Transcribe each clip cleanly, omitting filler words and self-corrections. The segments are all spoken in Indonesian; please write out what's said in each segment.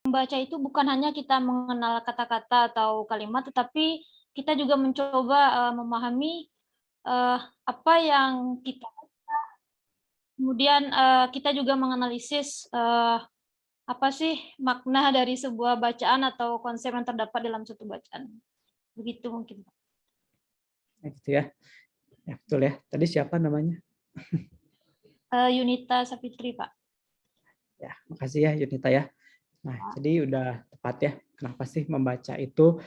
Membaca itu bukan hanya kita mengenal kata-kata atau kalimat, tetapi kita juga mencoba, memahami, apa yang kita kemudian, kita juga menganalisis, apa sih makna dari sebuah bacaan atau konsep yang terdapat dalam suatu bacaan. Begitu mungkin, Pak. Nah, gitu ya. Ya, betul ya. Tadi siapa namanya? Yunita Sapitri, Pak. Ya, makasih ya Yunita ya. Nah, jadi udah tepat ya. Kenapa sih membaca itu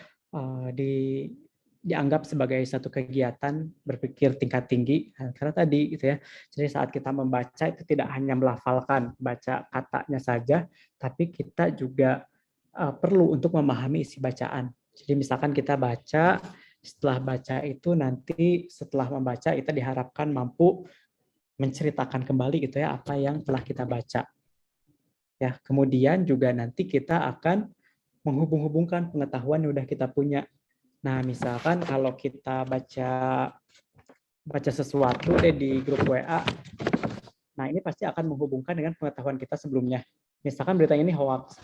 dianggap sebagai satu kegiatan berpikir tingkat tinggi? Nah, karena tadi gitu ya. Jadi saat kita membaca itu tidak hanya melafalkan baca katanya saja, tapi kita juga perlu untuk memahami isi bacaan. Jadi misalkan kita baca, setelah baca itu nanti setelah membaca kita diharapkan mampu menceritakan kembali gitu ya apa yang telah kita baca. Ya, kemudian juga nanti kita akan menghubung-hubungkan pengetahuan yang udah kita punya. Nah, misalkan kalau kita baca baca sesuatu deh di grup WA, nah ini pasti akan menghubungkan dengan pengetahuan kita sebelumnya. Misalkan beritanya ini hoax.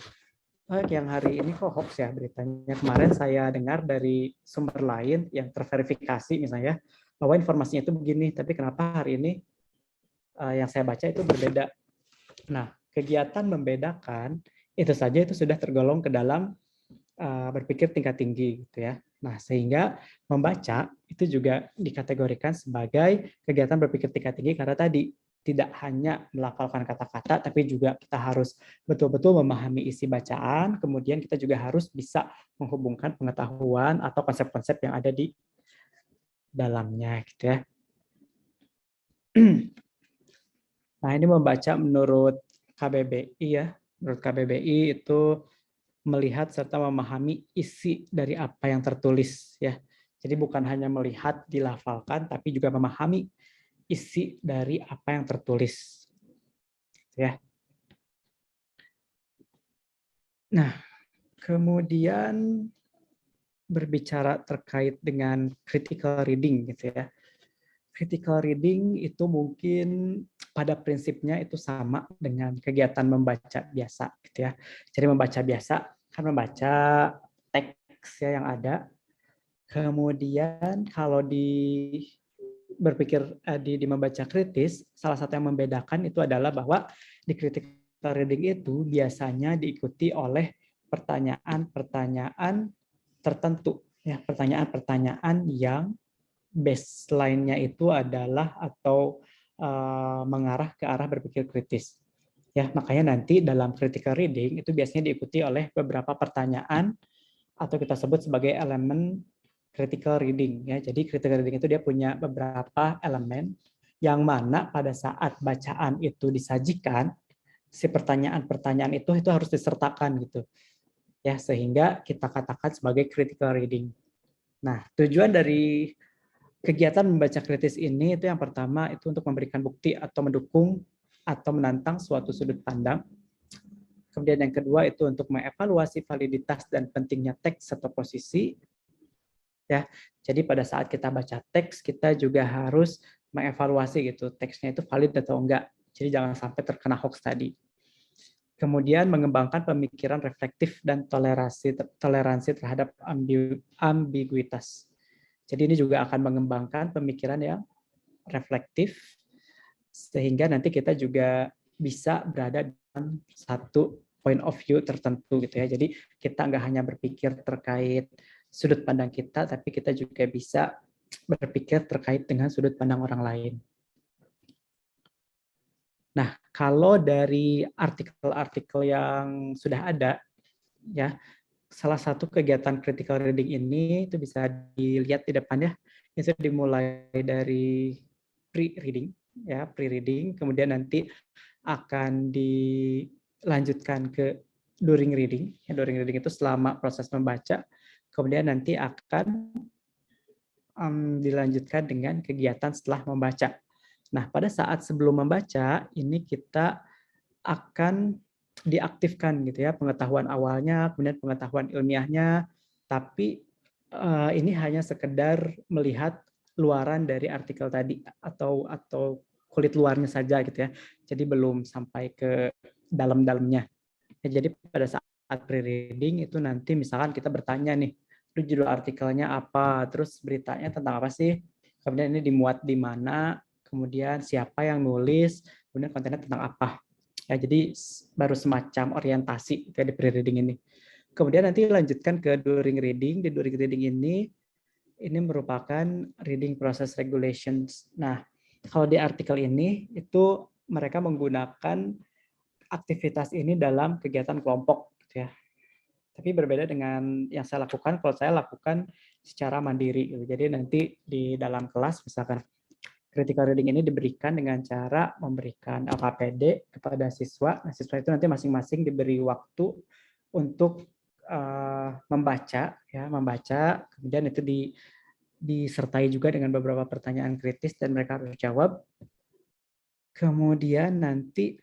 Yang hari ini kok hoax ya beritanya. Kemarin saya dengar dari sumber lain yang terverifikasi misalnya bahwa informasinya itu begini, tapi kenapa hari ini yang saya baca itu berbeda. Nah, kegiatan membedakan itu saja itu sudah tergolong ke dalam berpikir tingkat tinggi gitu ya. Nah, sehingga membaca itu juga dikategorikan sebagai kegiatan berpikir tingkat tinggi karena tadi tidak hanya melafalkan kata-kata, tapi juga kita harus betul-betul memahami isi bacaan, kemudian kita juga harus bisa menghubungkan pengetahuan atau konsep-konsep yang ada di dalamnya gitu ya. Nah, ini membaca menurut KBBI ya. Menurut KBBI itu melihat serta memahami isi dari apa yang tertulis ya. Jadi bukan hanya melihat dilafalkan tapi juga memahami isi dari apa yang tertulis ya. Nah, kemudian berbicara terkait dengan critical reading gitu ya. Critical reading itu mungkin pada prinsipnya itu sama dengan kegiatan membaca biasa gitu ya. Jadi membaca biasa kan membaca teks ya yang ada. Kemudian kalau berpikir di membaca kritis, salah satu yang membedakan itu adalah bahwa di critical reading itu biasanya diikuti oleh pertanyaan-pertanyaan tertentu ya, pertanyaan-pertanyaan yang baseline-nya itu adalah atau mengarah ke arah berpikir kritis. Ya, makanya nanti dalam critical reading itu biasanya diikuti oleh beberapa pertanyaan atau kita sebut sebagai elemen critical reading ya. Jadi critical reading itu dia punya beberapa elemen yang mana pada saat bacaan itu disajikan si pertanyaan-pertanyaan itu harus disertakan gitu. Ya, sehingga kita katakan sebagai critical reading. Nah, tujuan dari kegiatan membaca kritis ini itu yang pertama itu untuk memberikan bukti atau mendukung atau menantang suatu sudut pandang. Kemudian yang kedua itu untuk mengevaluasi validitas dan pentingnya teks atau posisi. Ya, jadi pada saat kita baca teks kita juga harus mengevaluasi gitu teksnya itu valid atau enggak. Jadi jangan sampai terkena hoax tadi. Kemudian mengembangkan pemikiran reflektif dan toleransi terhadap ambiguitas. Jadi ini juga akan mengembangkan pemikiran yang reflektif sehingga nanti kita juga bisa berada dalam satu point of view tertentu gitu ya. Jadi kita nggak hanya berpikir terkait sudut pandang kita, tapi kita juga bisa berpikir terkait dengan sudut pandang orang lain. Nah, kalau dari artikel-artikel yang sudah ada, ya, salah satu kegiatan critical reading ini itu bisa dilihat di depan ya. Itu dimulai dari pre-reading, ya, pre-reading, kemudian nanti akan dilanjutkan ke during reading. Ya, during reading itu selama proses membaca, kemudian nanti akan dilanjutkan dengan kegiatan setelah membaca. Nah, pada saat sebelum membaca, ini kita akan diaktifkan gitu ya, pengetahuan awalnya, kemudian pengetahuan ilmiahnya, tapi ini hanya sekedar melihat luaran dari artikel tadi atau kulit luarnya saja gitu ya. Jadi belum sampai ke dalam-dalamnya. Ya, jadi pada saat saat pre-reading itu nanti misalkan kita bertanya nih, itu judul artikelnya apa, terus beritanya tentang apa sih, kemudian ini dimuat di mana, kemudian siapa yang nulis, kemudian kontennya tentang apa. Ya, jadi baru semacam orientasi kayak di pre-reading ini. Kemudian nanti lanjutkan ke during reading. Di during reading ini merupakan reading process regulations. Nah, kalau di artikel ini itu mereka menggunakan aktivitas ini dalam kegiatan kelompok gitu ya. Tapi berbeda dengan yang saya lakukan, kalau saya lakukan secara mandiri gitu. Jadi nanti di dalam kelas misalkan critical reading ini diberikan dengan cara memberikan LKPD kepada siswa. Nah, siswa itu nanti masing-masing diberi waktu untuk membaca, kemudian itu disertai juga dengan beberapa pertanyaan kritis dan mereka harus jawab. Kemudian nanti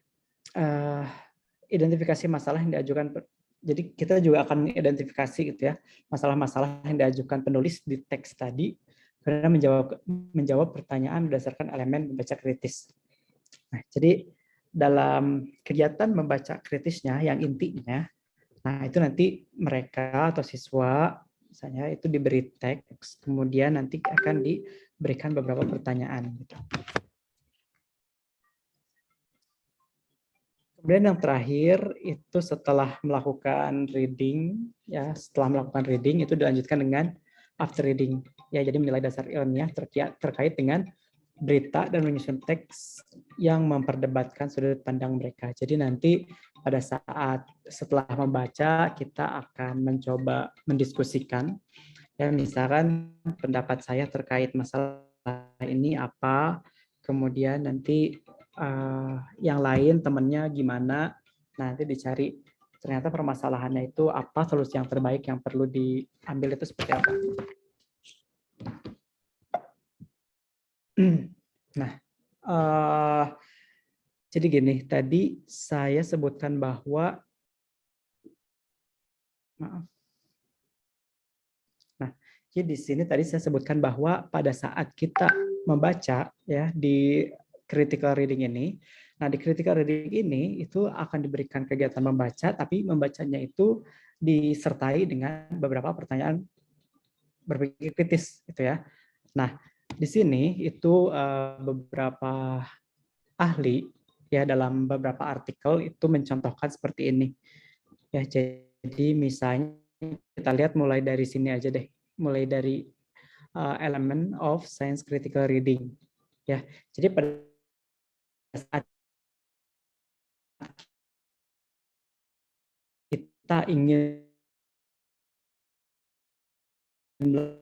identifikasi masalah yang diajukan. Jadi kita juga akan mengidentifikasi gitu ya masalah-masalah yang diajukan penulis di teks tadi karena menjawab pertanyaan berdasarkan elemen membaca kritis. Nah, jadi dalam kegiatan membaca kritisnya yang intinya, nah itu nanti mereka atau siswa misalnya itu diberi teks, kemudian nanti akan diberikan beberapa pertanyaan gitu. Kemudian yang terakhir itu setelah melakukan reading, ya setelah melakukan reading itu dilanjutkan dengan after reading. Ya, jadi menilai dasar ilmiah terkait dengan berita dan menyusun teks yang memperdebatkan sudut pandang mereka. Jadi nanti pada saat setelah membaca kita akan mencoba mendiskusikan. Ya, misalkan pendapat saya terkait masalah ini apa, kemudian nanti yang lain temennya gimana, nanti dicari ternyata permasalahannya itu apa, solusi yang terbaik yang perlu diambil itu seperti apa. Nah, jadi gini, tadi saya sebutkan bahwa, maaf. Nah, jadi di sini tadi saya sebutkan bahwa pada saat kita membaca ya di critical reading ini, nah di critical reading ini itu akan diberikan kegiatan membaca, tapi membacanya itu disertai dengan beberapa pertanyaan berpikir kritis gitu ya. Nah, di sini itu beberapa ahli ya dalam beberapa artikel itu mencontohkan seperti ini. Ya, jadi misalnya kita lihat mulai dari sini aja deh. Mulai dari element of science critical reading. Ya, jadi pada saat kita ingin melakukan